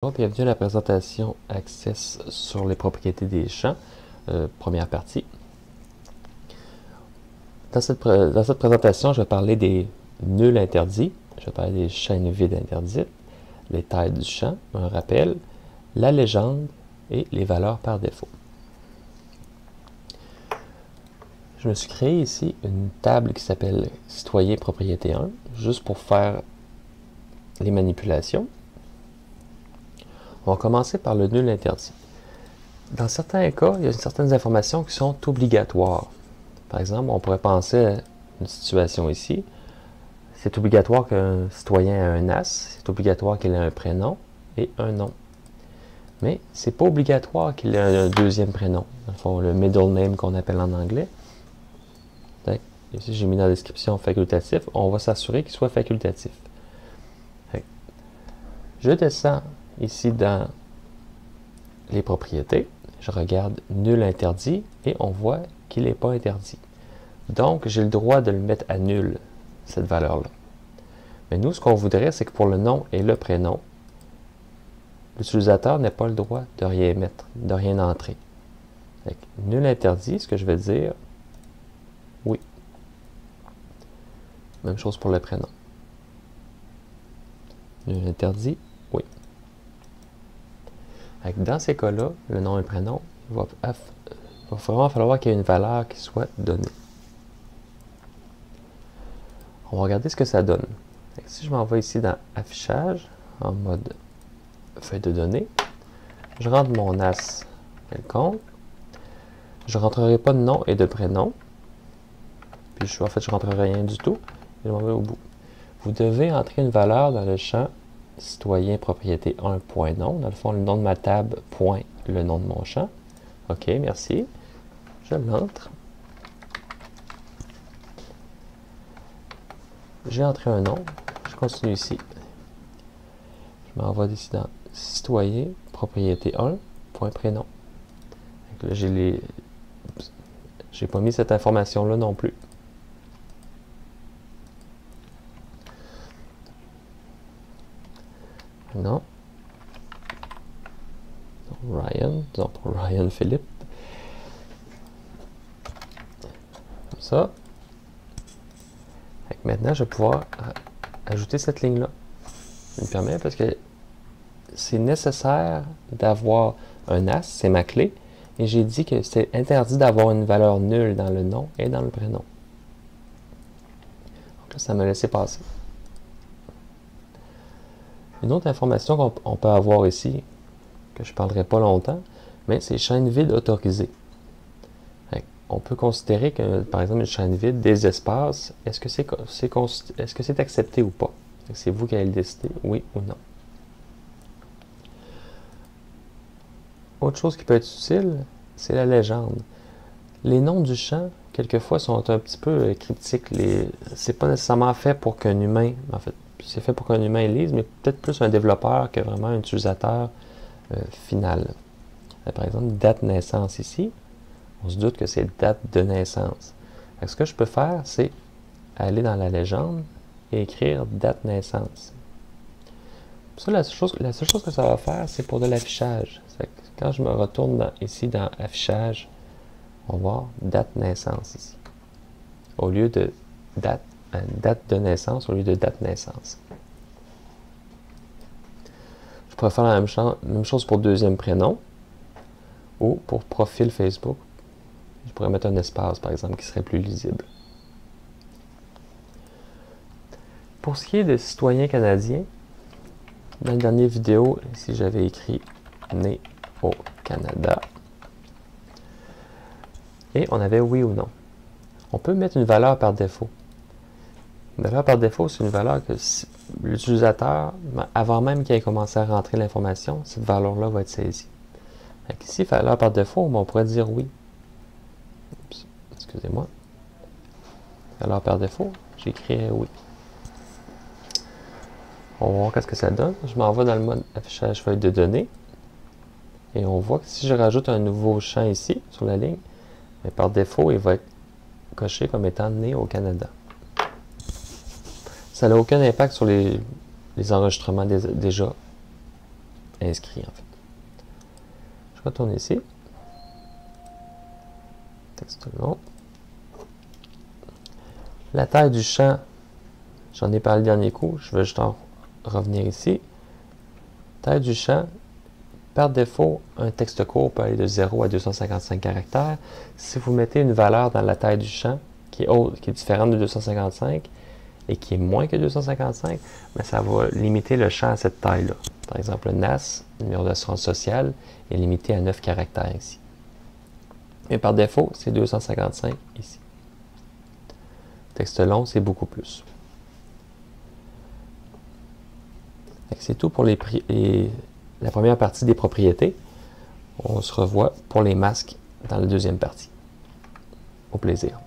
Bienvenue à la présentation Access sur les propriétés des champs, première partie. Dans cette présentation, je vais parler des nuls interdits, je vais parler des chaînes vides interdites, les tailles du champ, un rappel, la légende et les valeurs par défaut. Je me suis créé ici une table qui s'appelle Citoyen Propriété 1, juste pour faire les manipulations. On va commencer par le nul interdit. Dans certains cas, il y a certaines informations qui sont obligatoires. Par exemple, on pourrait penser à une situation ici. C'est obligatoire qu'un citoyen ait un as, c'est obligatoire qu'il ait un prénom et un nom. Mais c'est pas obligatoire qu'il ait un deuxième prénom. Dans le fond, le middle name qu'on appelle en anglais. Ici, j'ai mis dans la description facultatif. On va s'assurer qu'il soit facultatif. Je descends ici dans les propriétés, je regarde nul interdit et on voit qu'il n'est pas interdit. Donc, j'ai le droit de le mettre à nul, cette valeur-là. Mais nous, ce qu'on voudrait, c'est que pour le nom et le prénom, l'utilisateur n'ait pas le droit de rien mettre, de rien entrer. Donc, nul interdit, ce que je vais dire, oui. Même chose pour le prénom. Nul interdit, oui. Dans ces cas-là, le nom et le prénom, il va vraiment falloir qu'il y ait une valeur qui soit donnée. On va regarder ce que ça donne. Si je m'en vais ici dans Affichage, en mode Feuille de données, je rentre mon as quelconque. Je ne rentrerai pas de nom et de prénom. Puis en fait, je ne rentrerai rien du tout. Et je m'en vais au bout. Vous devez entrer une valeur dans le champ citoyen propriété 1.nom. Dans le fond, le nom de ma table, point, le nom de mon champ. OK, merci. Je l'entre. J'ai entré un nom. Je continue ici. Je m'en vais ici dans citoyen propriété 1, point prénom. Là, j'ai pas mis cette information-là non plus. Non. Ryan, disons pour Ryan Philippe. Comme ça. Maintenant, je vais pouvoir ajouter cette ligne-là. Ça me permet parce que c'est nécessaire d'avoir un as, c'est ma clé, et j'ai dit que c'est interdit d'avoir une valeur nulle dans le nom et dans le prénom. Donc là, ça m'a laissé passer. Une autre information qu'on peut avoir ici, que je ne parlerai pas longtemps, mais c'est chaîne vide autorisée. On peut considérer que, par exemple, une chaîne vide, des espaces, est-ce que c'est accepté ou pas? C'est vous qui allez le décider, oui ou non. Autre chose qui peut être utile, c'est la légende. Les noms du champ, quelquefois, sont un petit peu cryptiques. C'est pas nécessairement fait pour qu'un humain, en fait, c'est fait pour qu'un humain lise, mais peut-être plus un développeur que vraiment un utilisateur final. Par exemple, date naissance ici, on se doute que c'est date de naissance. Ce que je peux faire, c'est aller dans la légende et écrire date naissance. Ça, la seule chose que ça va faire, c'est pour de l'affichage. Quand je me retourne ici dans affichage, on va voir date naissance ici. Au lieu de date de naissance au lieu de date naissance. Je pourrais faire la même chose pour deuxième prénom ou pour profil Facebook. Je pourrais mettre un espace, par exemple, qui serait plus lisible. Pour ce qui est des citoyens canadiens, dans la dernière vidéo, ici j'avais écrit « Né au Canada ». Et on avait « Oui » ou « Non ». On peut mettre une valeur par défaut. Une valeur par défaut, c'est une valeur que l'utilisateur, avant même qu'il ait commencé à rentrer l'information, cette valeur-là va être saisie. Ici, valeur par défaut, on pourrait dire « Oui ». Excusez-moi. Valeur par défaut, j'écris « Oui ». On va voir ce que ça donne. Je m'en vais dans le mode affichage feuille de données. Et on voit que si je rajoute un nouveau champ ici, sur la ligne, mais par défaut, il va être coché comme étant né au Canada. Ça n'a aucun impact sur les enregistrements déjà inscrit en fait. Je retourne ici. Texte long. La taille du champ, j'en ai parlé le dernier coup, je vais juste en revenir ici. Taille du champ, par défaut, un texte court peut aller de 0 à 255 caractères. Si vous mettez une valeur dans la taille du champ qui est différente de 255 et qui est moins que 255, mais ça va limiter le champ à cette taille-là. Par exemple, le NAS, le numéro d'assurance sociale, est limité à 9 caractères ici. Mais par défaut, c'est 255 ici. Texte long, c'est beaucoup plus. C'est tout pour la première partie des propriétés. On se revoit pour les masques dans la deuxième partie. Au plaisir.